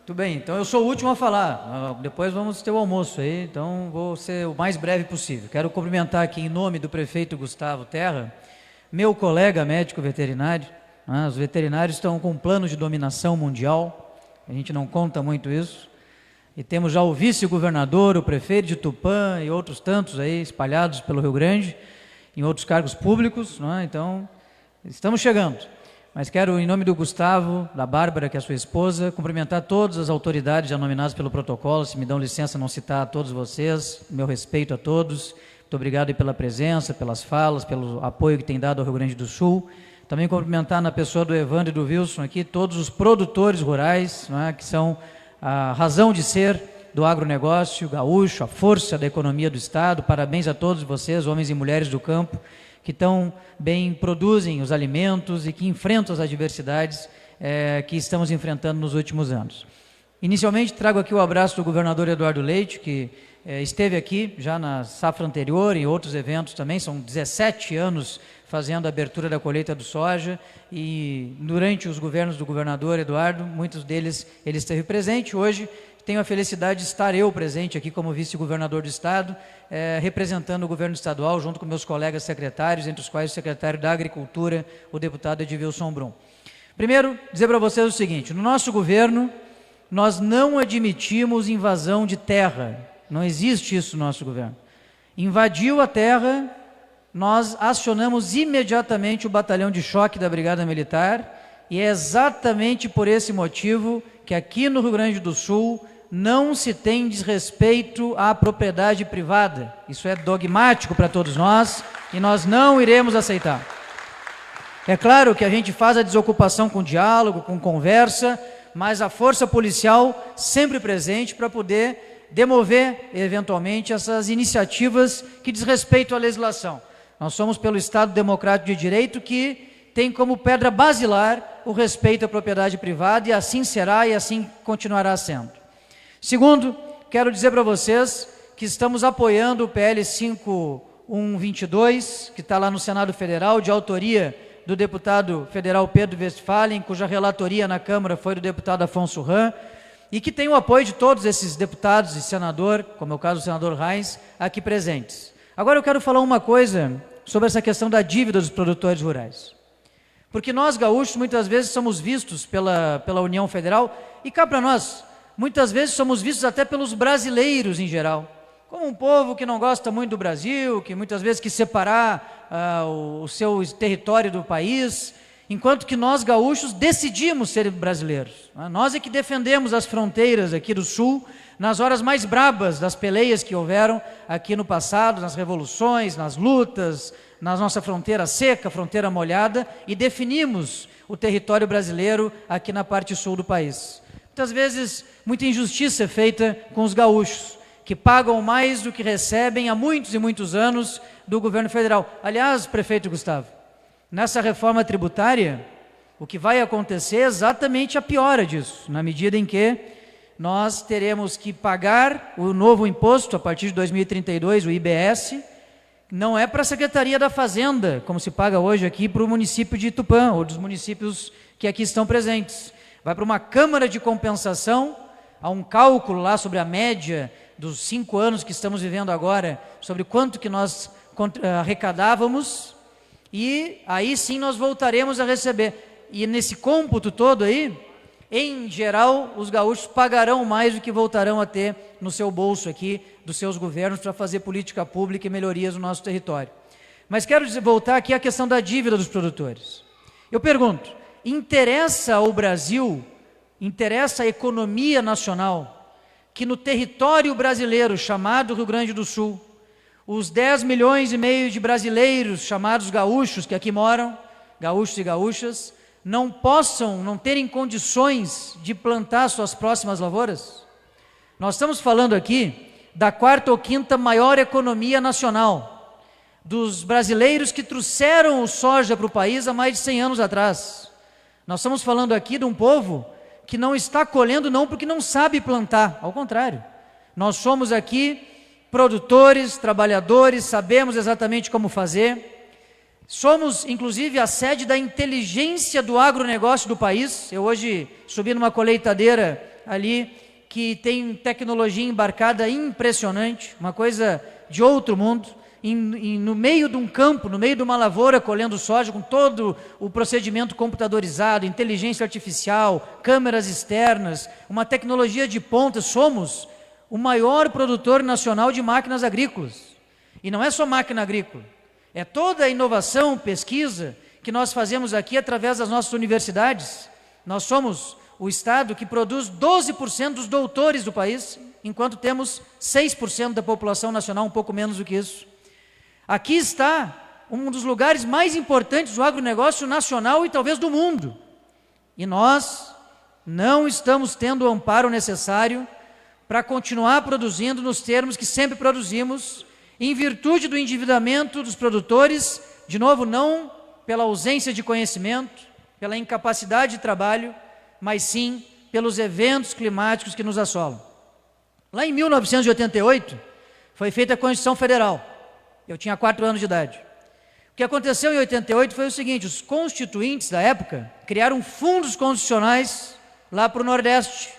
Tudo bem, então eu sou o último a falar, depois vamos ter o almoço aí, então vou ser o mais breve possível. Quero cumprimentar aqui em nome do prefeito Gustavo Terra, meu colega médico veterinário, né? Os veterinários estão com um plano de dominação mundial, a gente não conta muito isso, e temos já o vice-governador, o prefeito de Tupã e outros tantos aí espalhados pelo Rio Grande, em outros cargos públicos, né? Então estamos chegando. Mas quero, em nome do Gustavo, da Bárbara, que é a sua esposa, cumprimentar todas as autoridades já nominadas pelo protocolo, se me dão licença não citar a todos vocês, meu respeito a todos, muito obrigado aí pela presença, pelas falas, pelo apoio que tem dado ao Rio Grande do Sul. Também cumprimentar na pessoa do Evandro e do Wilson aqui, todos os produtores rurais, não é, que são a razão de ser do agronegócio gaúcho, a força da economia do Estado. Parabéns a todos vocês, homens e mulheres do campo, que tão bem produzem os alimentos e que enfrentam as adversidades que estamos enfrentando nos últimos anos. Inicialmente, trago aqui o abraço do governador Eduardo Leite, que esteve aqui já na safra anterior e em outros eventos também, são 17 anos fazendo a abertura da colheita do soja, e durante os governos do governador Eduardo, muitos deles ele esteve presente. Hoje tenho a felicidade de estar eu presente aqui como vice-governador do Estado, representando o governo estadual, junto com meus colegas secretários, entre os quais o secretário da Agricultura, o deputado Edilson Brum. Primeiro, dizer para vocês o seguinte: no nosso governo, nós não admitimos invasão de terra, não existe isso no nosso governo. Invadiu a terra, nós acionamos imediatamente o batalhão de choque da Brigada Militar, e é exatamente por esse motivo que aqui no Rio Grande do Sul não se tem desrespeito à propriedade privada. Isso é dogmático para todos nós e nós não iremos aceitar. É claro que a gente faz a desocupação com diálogo, com conversa, mas a força policial sempre presente para poder demover, eventualmente, essas iniciativas que desrespeitam a legislação. Nós somos pelo Estado Democrático de Direito, que tem como pedra basilar o respeito à propriedade privada, e assim será e assim continuará sendo. Segundo, quero dizer para vocês que estamos apoiando o PL 5122, que está lá no Senado Federal, de autoria do deputado federal Pedro Westphalen, cuja relatoria na Câmara foi do deputado Afonso Ram, e que tem o apoio de todos esses deputados e senador, como é o caso do senador Reins, aqui presentes. Agora eu quero falar uma coisa sobre essa questão da dívida dos produtores rurais. Porque nós, gaúchos, muitas vezes somos vistos pela União Federal, e cá para nós, muitas vezes somos vistos até pelos brasileiros em geral, como um povo que não gosta muito do Brasil, que muitas vezes quis separar o seu território do país, enquanto que nós, gaúchos, decidimos ser brasileiros. Nós é que defendemos as fronteiras aqui do Sul, nas horas mais brabas das peleias que houveram aqui no passado, nas revoluções, nas lutas, na nossa fronteira seca, fronteira molhada, e definimos o território brasileiro aqui na parte sul do país. Muitas vezes, muita injustiça é feita com os gaúchos, que pagam mais do que recebem há muitos e muitos anos do governo federal. Aliás, prefeito Gustavo, nessa reforma tributária, o que vai acontecer é exatamente a piora disso, na medida em que nós teremos que pagar o novo imposto a partir de 2032, o IBS, não é para a Secretaria da Fazenda, como se paga hoje aqui para o município de Tupã, ou dos municípios que aqui estão presentes. Vai para uma Câmara de Compensação, há um cálculo lá sobre a média dos 5 anos que estamos vivendo agora, sobre quanto que nós arrecadávamos, e aí sim nós voltaremos a receber. E nesse cômputo todo aí, em geral, os gaúchos pagarão mais do que voltarão a ter no seu bolso aqui, dos seus governos, para fazer política pública e melhorias no nosso território. Mas quero voltar aqui à questão da dívida dos produtores. Eu pergunto, interessa ao Brasil, interessa à economia nacional, que no território brasileiro, chamado Rio Grande do Sul, os 10 milhões e meio de brasileiros, chamados gaúchos, que aqui moram, gaúchos e gaúchas, não terem condições de plantar suas próximas lavouras? Nós estamos falando aqui da 4ª ou 5ª maior economia nacional, dos brasileiros que trouxeram o soja para o país há mais de 100 anos atrás. Nós estamos falando aqui de um povo que não está colhendo não porque não sabe plantar, ao contrário. Nós somos aqui produtores, trabalhadores, sabemos exatamente como fazer. Somos, inclusive, a sede da inteligência do agronegócio do país. Eu hoje subi numa colheitadeira ali que tem tecnologia embarcada impressionante, uma coisa de outro mundo, no meio de um campo, no meio de uma lavoura, colhendo soja, com todo o procedimento computadorizado, inteligência artificial, câmeras externas, uma tecnologia de ponta. Somos o maior produtor nacional de máquinas agrícolas. E não é só máquina agrícola, é toda a inovação, pesquisa que nós fazemos aqui através das nossas universidades. Nós somos o estado que produz 12% dos doutores do país, enquanto temos 6% da população nacional, um pouco menos do que isso. Aqui está um dos lugares mais importantes do agronegócio nacional e talvez do mundo. E nós não estamos tendo o amparo necessário para continuar produzindo nos termos que sempre produzimos, em virtude do endividamento dos produtores, de novo, não pela ausência de conhecimento, pela incapacidade de trabalho, mas sim pelos eventos climáticos que nos assolam. Lá em 1988, foi feita a Constituição Federal. Eu tinha 4 anos de idade. O que aconteceu em 88 foi o seguinte: os constituintes da época criaram fundos constitucionais lá para o Nordeste.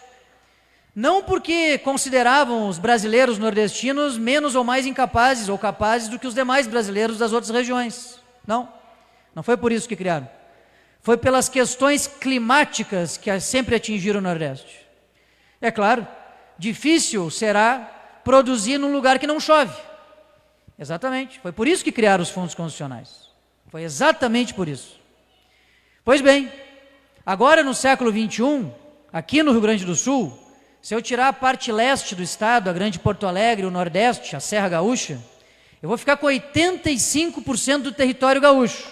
Não porque consideravam os brasileiros nordestinos menos ou mais incapazes ou capazes do que os demais brasileiros das outras regiões. Não foi por isso que criaram. Foi pelas questões climáticas que sempre atingiram o Nordeste. É claro, difícil será produzir num lugar que não chove. Exatamente, foi por isso que criaram os fundos constitucionais. Foi exatamente por isso. Pois bem, agora no século XXI, aqui no Rio Grande do Sul, se eu tirar a parte leste do estado, a Grande Porto Alegre, o Nordeste, a Serra Gaúcha, eu vou ficar com 85% do território gaúcho,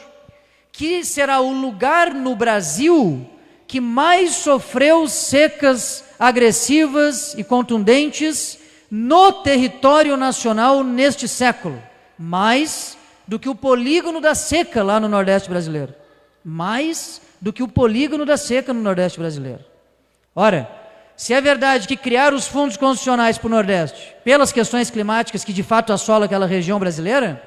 que será o lugar no Brasil que mais sofreu secas agressivas e contundentes no território nacional neste século, mais do que o polígono da seca lá no Nordeste brasileiro. Mais do que o polígono da seca no Nordeste brasileiro. Ora, se é verdade que criaram os fundos constitucionais para o Nordeste, pelas questões climáticas que de fato assolam aquela região brasileira,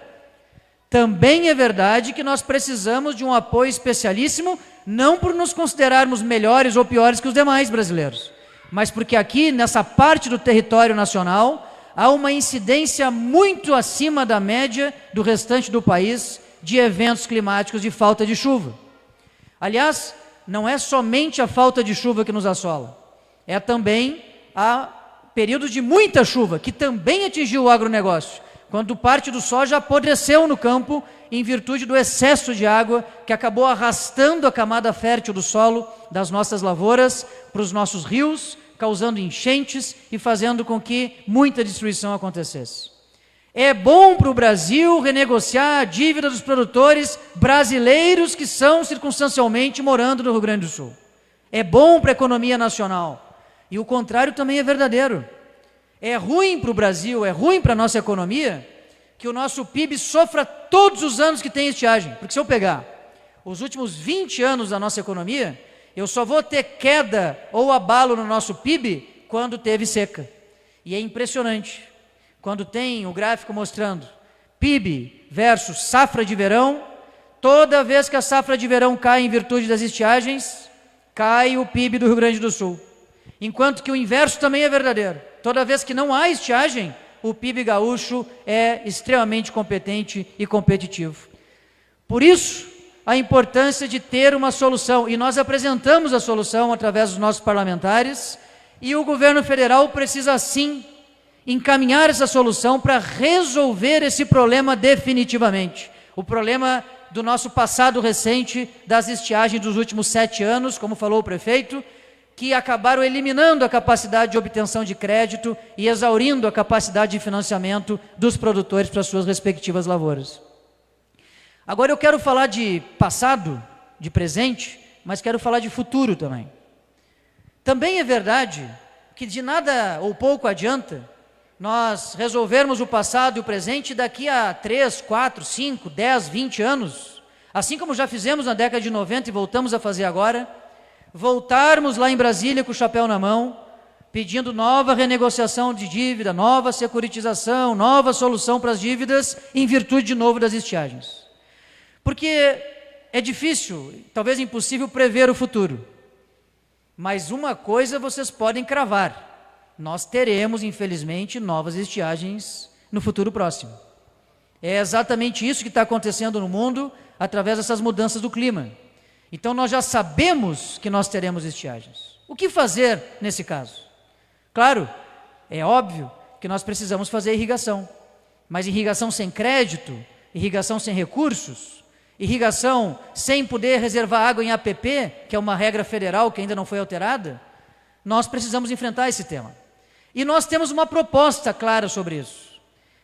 também é verdade que nós precisamos de um apoio especialíssimo, não por nos considerarmos melhores ou piores que os demais brasileiros, mas porque aqui, nessa parte do território nacional, há uma incidência muito acima da média do restante do país de eventos climáticos de falta de chuva. Aliás, não é somente a falta de chuva que nos assola, é também a períodos de muita chuva, que também atingiu o agronegócio, quando parte do soja apodreceu no campo em virtude do excesso de água que acabou arrastando a camada fértil do solo das nossas lavouras para os nossos rios, causando enchentes e fazendo com que muita destruição acontecesse. É bom para o Brasil renegociar a dívida dos produtores brasileiros que são circunstancialmente morando no Rio Grande do Sul. É bom para a economia nacional. E o contrário também é verdadeiro. É ruim para o Brasil, é ruim para a nossa economia que o nosso PIB sofra todos os anos que tem estiagem. Porque se eu pegar os últimos 20 anos da nossa economia, eu só vou ter queda ou abalo no nosso PIB quando teve seca. E é impressionante. Quando tem o gráfico mostrando PIB versus safra de verão, toda vez que a safra de verão cai em virtude das estiagens, cai o PIB do Rio Grande do Sul. Enquanto que o inverso também é verdadeiro. Toda vez que não há estiagem, o PIB gaúcho é extremamente competente e competitivo. Por isso, a importância de ter uma solução, e nós apresentamos a solução através dos nossos parlamentares, e o governo federal precisa sim encaminhar essa solução para resolver esse problema definitivamente. O problema do nosso passado recente, das estiagens dos últimos 7 anos, como falou o prefeito, que acabaram eliminando a capacidade de obtenção de crédito e exaurindo a capacidade de financiamento dos produtores para suas respectivas lavouras. Agora eu quero falar de passado, de presente, mas quero falar de futuro também. Também é verdade que de nada ou pouco adianta nós resolvermos o passado e o presente daqui a 3, 4, 5, 10, 20 anos, assim como já fizemos na década de 90 e voltamos a fazer agora, voltarmos lá em Brasília com o chapéu na mão, pedindo nova renegociação de dívida, nova securitização, nova solução para as dívidas, em virtude de novo das estiagens. Porque é difícil, talvez impossível, prever o futuro. Mas uma coisa vocês podem cravar: nós teremos, infelizmente, novas estiagens no futuro próximo. É exatamente isso que está acontecendo no mundo através dessas mudanças do clima. Então nós já sabemos que nós teremos estiagens. O que fazer nesse caso? Claro, é óbvio que nós precisamos fazer irrigação, mas irrigação sem crédito, irrigação sem recursos, irrigação sem poder reservar água em APP, que é uma regra federal que ainda não foi alterada, nós precisamos enfrentar esse tema. E nós temos uma proposta clara sobre isso.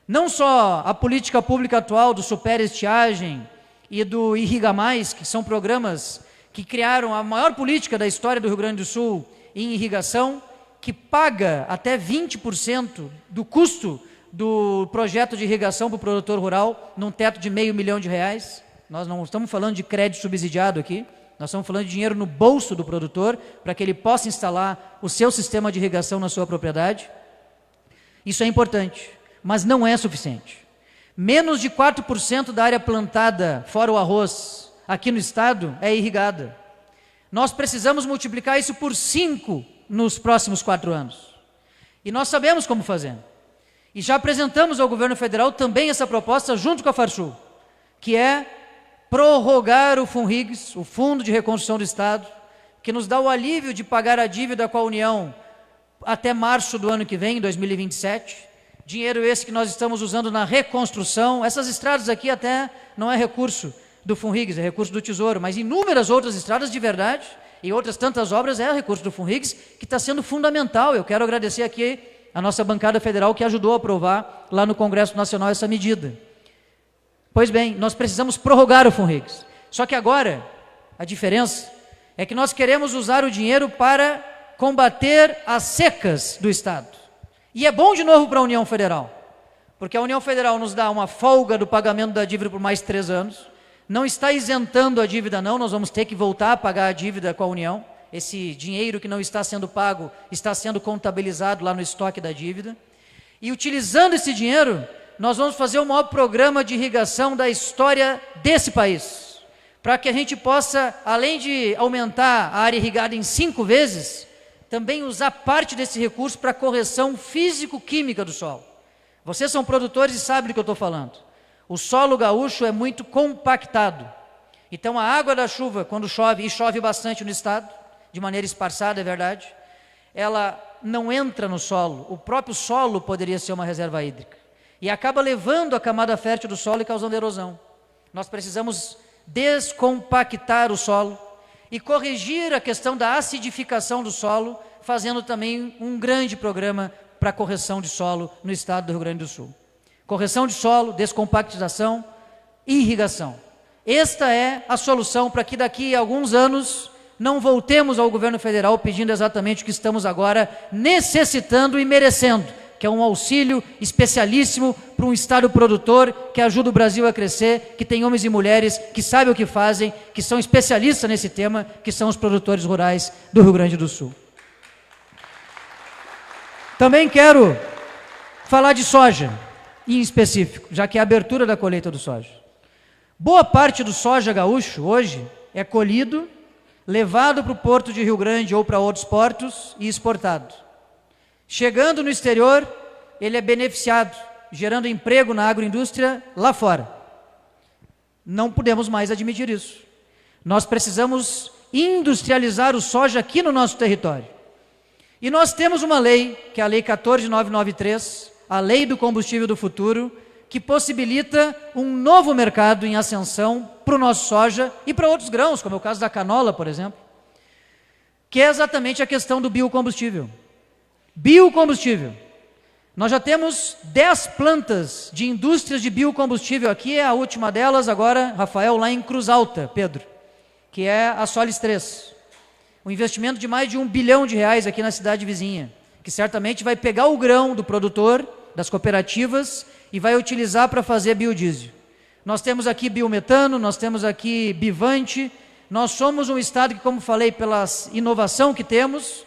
Não só a política pública atual do Superestiagem e do Irriga Mais, que são programas que criaram a maior política da história do Rio Grande do Sul em irrigação, que paga até 20% do custo do projeto de irrigação para o produtor rural, num teto de R$500 mil. Nós não estamos falando de crédito subsidiado aqui, nós estamos falando de dinheiro no bolso do produtor, para que ele possa instalar o seu sistema de irrigação na sua propriedade. Isso é importante, mas não é suficiente. Menos de 4% da área plantada, fora o arroz, aqui no estado, é irrigada. Nós precisamos multiplicar isso por 5 nos próximos 4 anos. E nós sabemos como fazer. E já apresentamos ao governo federal também essa proposta junto com a Farsul, que é prorrogar o FUNRIGS, o Fundo de Reconstrução do Estado, que nos dá o alívio de pagar a dívida com a União até março do ano que vem, 2027. Dinheiro esse que nós estamos usando na reconstrução. Essas estradas aqui até não é recurso do FUNRIGS, é recurso do Tesouro, mas inúmeras outras estradas de verdade e outras tantas obras é recurso do FUNRIGS, que está sendo fundamental. Eu quero agradecer aqui a nossa bancada federal que ajudou a aprovar lá no Congresso Nacional essa medida. Pois bem, nós precisamos prorrogar o FUNRIGS. Só que agora, a diferença é que nós queremos usar o dinheiro para combater as secas do Estado. E é bom de novo para a União Federal, porque a União Federal nos dá uma folga do pagamento da dívida por mais 3 anos, não está isentando a dívida não, nós vamos ter que voltar a pagar a dívida com a União, esse dinheiro que não está sendo pago está sendo contabilizado lá no estoque da dívida, e utilizando esse dinheiro, nós vamos fazer o maior programa de irrigação da história desse país, para que a gente possa, além de aumentar a área irrigada em 5 vezes, também usar parte desse recurso para correção físico-química do solo. Vocês são produtores e sabem do que eu estou falando. O solo gaúcho é muito compactado. Então a água da chuva, quando chove, e chove bastante no estado, de maneira esparçada, é verdade, ela não entra no solo. O próprio solo poderia ser uma reserva hídrica. E acaba levando a camada fértil do solo e causando erosão. Nós precisamos descompactar o solo e corrigir a questão da acidificação do solo, fazendo também um grande programa para correção de solo no estado do Rio Grande do Sul. Correção de solo, descompactização e irrigação. Esta é a solução para que daqui a alguns anos não voltemos ao governo federal pedindo exatamente o que estamos agora necessitando e merecendo, que é um auxílio especialíssimo para um estado produtor que ajuda o Brasil a crescer, que tem homens e mulheres que sabem o que fazem, que são especialistas nesse tema, que são os produtores rurais do Rio Grande do Sul. Também quero falar de soja, em específico, já que é a abertura da colheita do soja. Boa parte do soja gaúcho hoje é colhido, levado para o porto de Rio Grande ou para outros portos e exportado. Chegando no exterior, ele é beneficiado, gerando emprego na agroindústria lá fora. Não podemos mais admitir isso. Nós precisamos industrializar o soja aqui no nosso território. E nós temos uma lei, que é a Lei 14.993, a Lei do Combustível do Futuro, que possibilita um novo mercado em ascensão para o nosso soja e para outros grãos, como é o caso da canola, por exemplo, que é exatamente a questão do biocombustível. Biocombustível. Nós já temos 10 plantas de indústrias de biocombustível aqui, é a última delas agora, Rafael, lá em Cruz Alta, Pedro, que é a Solis 3. Um investimento de mais de R$1 bilhão aqui na cidade vizinha, que certamente vai pegar o grão do produtor, das cooperativas, e vai utilizar para fazer biodiesel. Nós temos aqui biometano, nós temos aqui bivante, nós somos um estado que, como falei, pela inovação que temos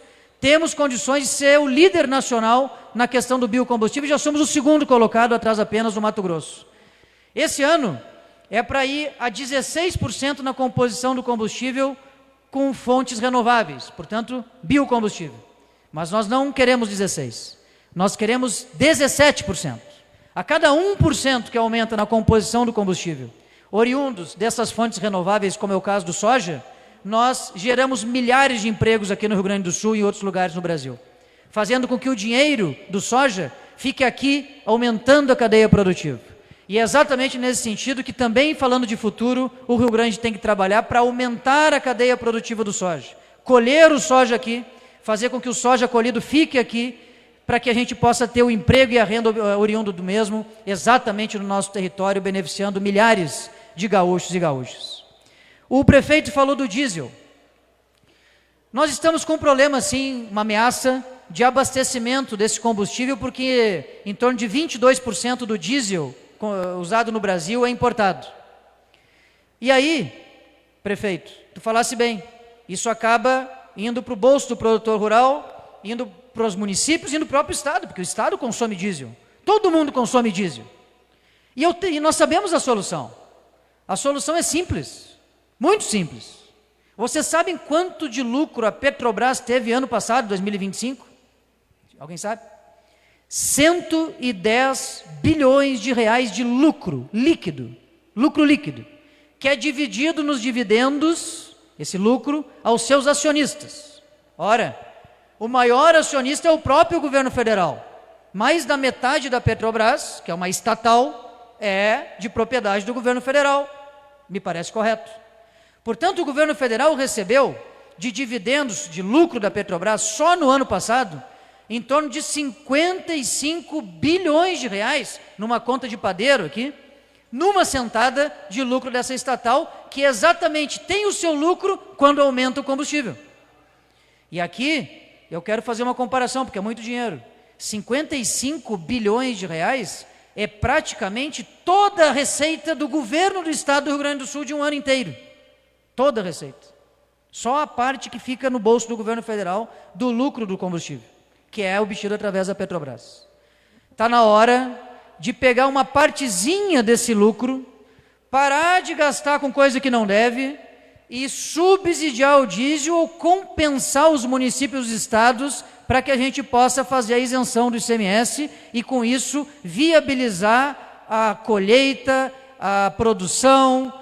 condições de ser o líder nacional na questão do biocombustível, e já somos o 2º colocado, atrás apenas do Mato Grosso. Esse ano é para ir a 16% na composição do combustível com fontes renováveis, portanto, biocombustível. Mas nós não queremos 16%, nós queremos 17%. A cada 1% que aumenta na composição do combustível, oriundos dessas fontes renováveis, como é o caso do soja, nós geramos milhares de empregos aqui no Rio Grande do Sul e em outros lugares no Brasil, fazendo com que o dinheiro do soja fique aqui aumentando a cadeia produtiva. E é exatamente nesse sentido que também, falando de futuro, o Rio Grande tem que trabalhar para aumentar a cadeia produtiva do soja. Colher o soja aqui, fazer com que o soja colhido fique aqui, para que a gente possa ter o emprego e a renda oriundo do mesmo, exatamente no nosso território, beneficiando milhares de gaúchos e gaúchas. O prefeito falou do diesel. Nós estamos com um problema, sim, uma ameaça de abastecimento desse combustível, porque em torno de 22% do diesel usado no Brasil é importado. E aí, prefeito, tu falasse bem, isso acaba indo para o bolso do produtor rural, indo para os municípios e no próprio Estado, porque o Estado consome diesel. Todo mundo consome diesel. E nós sabemos a solução. A solução é simples, muito simples. Vocês sabem quanto de lucro a Petrobras teve ano passado, 2025? Alguém sabe? 110 bilhões de reais de lucro líquido, que é dividido nos dividendos, esse lucro, aos seus acionistas. Ora, o maior acionista é o próprio governo federal. Mais da metade da Petrobras, que é uma estatal, é de propriedade do governo federal. Me parece correto. Portanto, o governo federal recebeu de dividendos, de lucro da Petrobras, só no ano passado, em torno de 55 bilhões de reais, numa conta de padeiro aqui, numa sentada de lucro dessa estatal, que exatamente tem o seu lucro quando aumenta o combustível. E aqui eu quero fazer uma comparação, porque é muito dinheiro. 55 bilhões de reais é praticamente toda a receita do governo do estado do Rio Grande do Sul de um ano inteiro. Toda a receita. Só a parte que fica no bolso do governo federal do lucro do combustível, que é obtido através da Petrobras. Está na hora de pegar uma partezinha desse lucro, parar de gastar com coisa que não deve e subsidiar o diesel ou compensar os municípios e estados para que a gente possa fazer a isenção do ICMS e com isso viabilizar a colheita, a produção,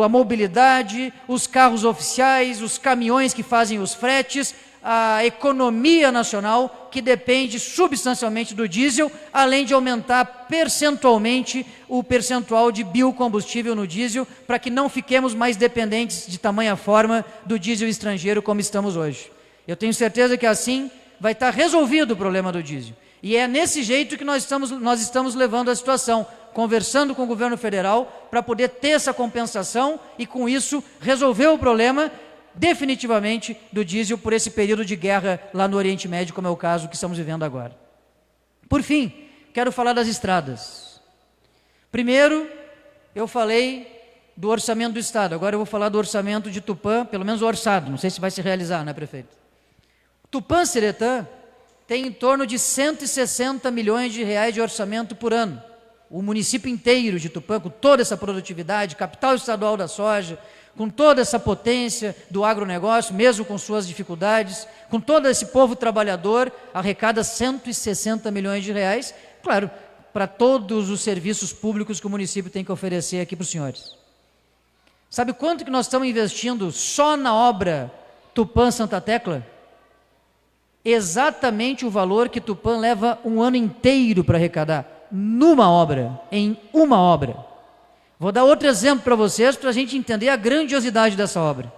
a mobilidade, os carros oficiais, os caminhões que fazem os fretes, a economia nacional, que depende substancialmente do diesel, além de aumentar percentualmente o percentual de biocombustível no diesel, para que não fiquemos mais dependentes de tamanha forma do diesel estrangeiro como estamos hoje. Eu tenho certeza que assim vai estar resolvido o problema do diesel. E é nesse jeito que nós estamos levando a situação, conversando com o governo federal para poder ter essa compensação e com isso resolver o problema definitivamente do diesel por esse período de guerra lá no Oriente Médio, como é o caso que estamos vivendo agora. Por fim, quero falar das estradas. Primeiro, eu falei do orçamento do Estado, agora eu vou falar do orçamento de Tupã, pelo menos o orçado, não sei se vai se realizar, né, prefeito? Tupã-Seretã tem em torno de 160 milhões de reais de orçamento por ano. O município inteiro de Tupã, com toda essa produtividade, capital estadual da soja, com toda essa potência do agronegócio, mesmo com suas dificuldades, com todo esse povo trabalhador, arrecada 160 milhões de reais, claro, para todos os serviços públicos que o município tem que oferecer aqui para os senhores. Sabe quanto que nós estamos investindo só na obra Tupã-Santa Tecla? Exatamente o valor que Tupã leva um ano inteiro para arrecadar, numa obra, em uma obra. Vou dar outro exemplo para vocês, para a gente entender a grandiosidade dessa obra.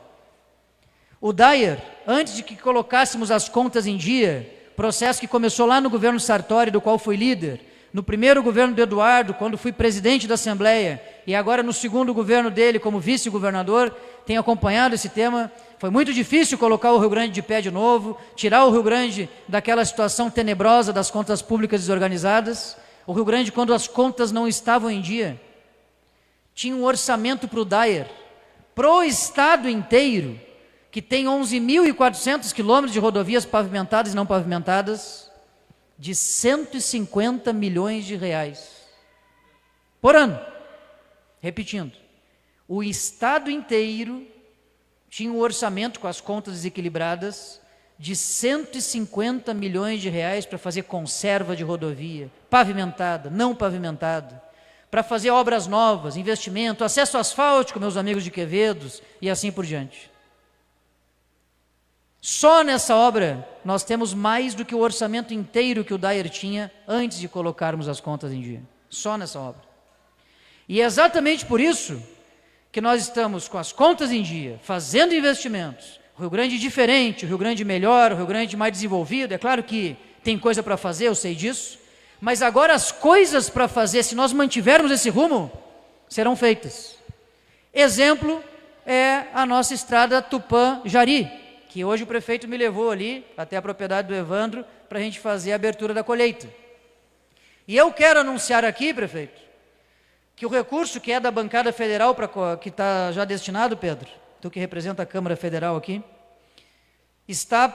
O Dyer, antes de que colocássemos as contas em dia, processo que começou lá no governo Sartori, do qual fui líder, no primeiro governo do Eduardo, quando fui presidente da Assembleia, e agora no segundo governo dele, como vice-governador, tenho acompanhado esse tema. Foi muito difícil colocar o Rio Grande de pé de novo, tirar o Rio Grande daquela situação tenebrosa das contas públicas desorganizadas. O Rio Grande, quando as contas não estavam em dia, tinha um orçamento para o Dyer, pro estado inteiro, que tem 11.400 quilômetros de rodovias pavimentadas e não pavimentadas, de 150 milhões de reais por ano. Repetindo, o estado inteiro tinha um orçamento com as contas desequilibradas de 150 milhões de reais para fazer conserva de rodovia, pavimentada, não pavimentada, para fazer obras novas, investimento, acesso asfáltico, meus amigos de Quevedos, e assim por diante. Só nessa obra nós temos mais do que o orçamento inteiro que o Dyer tinha antes de colocarmos as contas em dia. Só nessa obra. E é exatamente por isso que nós estamos com as contas em dia, fazendo investimentos. O Rio Grande diferente, o Rio Grande melhor, o Rio Grande mais desenvolvido. É claro que tem coisa para fazer, eu sei disso. Mas agora as coisas para fazer, se nós mantivermos esse rumo, serão feitas. Exemplo é a nossa estrada Tupã-Jari, que hoje o prefeito me levou ali, até a propriedade do Evandro, para a gente fazer a abertura da colheita. E eu quero anunciar aqui, prefeito, que o recurso que é da bancada federal, que está já destinado, Pedro, tu que representa a Câmara Federal aqui, está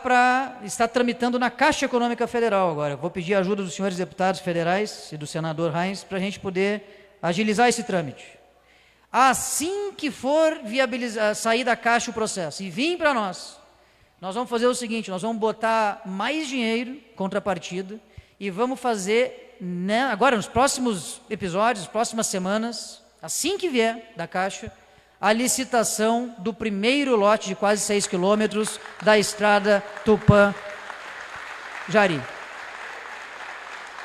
tramitando na Caixa Econômica Federal agora. Vou pedir a ajuda dos senhores deputados federais e do senador Heinz para a gente poder agilizar esse trâmite. Assim que for sair da Caixa o processo e vir para nós vamos fazer o seguinte, nós vamos botar mais dinheiro, contrapartida, e vamos fazer, agora nos próximos episódios, nas próximas semanas, assim que vier da Caixa, a licitação do primeiro lote de quase 6 quilômetros da estrada Tupã-Jari.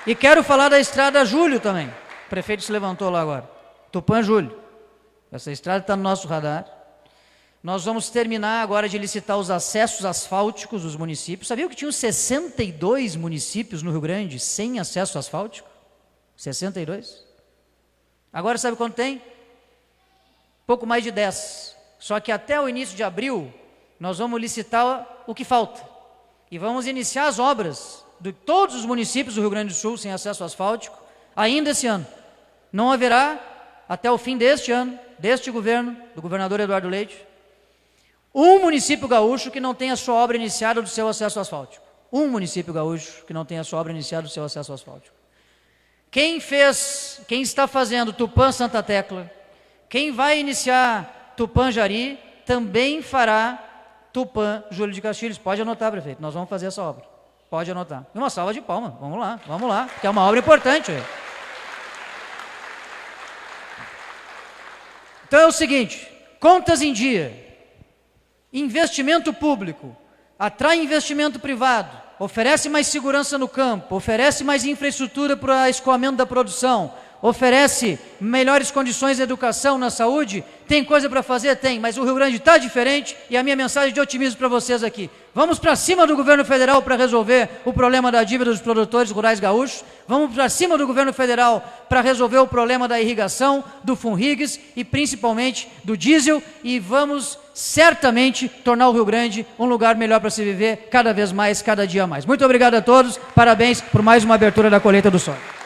E quero falar da estrada Júlio também. O prefeito se levantou lá agora. Tupã-Júlio. Essa estrada está no nosso radar. Nós vamos terminar agora de licitar os acessos asfálticos dos municípios. Sabia que tinham 62 municípios no Rio Grande sem acesso asfáltico? 62? Agora sabe quanto tem? Pouco mais de 10. Só que até o início de abril, nós vamos licitar o que falta. E vamos iniciar as obras de todos os municípios do Rio Grande do Sul sem acesso asfáltico, ainda esse ano. Não haverá, até o fim deste ano, deste governo, do governador Eduardo Leite, um município gaúcho que não tenha a sua obra iniciada do seu acesso asfáltico. Um município gaúcho que não tenha a sua obra iniciada do seu acesso asfáltico. Quem está fazendo Tupã-Santa Tecla, quem vai iniciar Tupã-Jari, também fará Tupã-Júlio de Castilhos. Pode anotar, prefeito, nós vamos fazer essa obra. Pode anotar. E uma salva de palmas, vamos lá, que é uma obra importante. Então é o seguinte, contas em dia, investimento público, atrai investimento privado, oferece mais segurança no campo, oferece mais infraestrutura para escoamento da produção, oferece melhores condições de educação, na saúde. Tem coisa para fazer? Tem, mas o Rio Grande está diferente e a minha mensagem de otimismo para vocês aqui. Vamos para cima do governo federal para resolver o problema da dívida dos produtores rurais gaúchos, vamos para cima do governo federal para resolver o problema da irrigação, do Funrigs e principalmente do diesel, e vamos certamente tornar o Rio Grande um lugar melhor para se viver cada vez mais, cada dia mais. Muito obrigado a todos, parabéns por mais uma abertura da colheita do soja.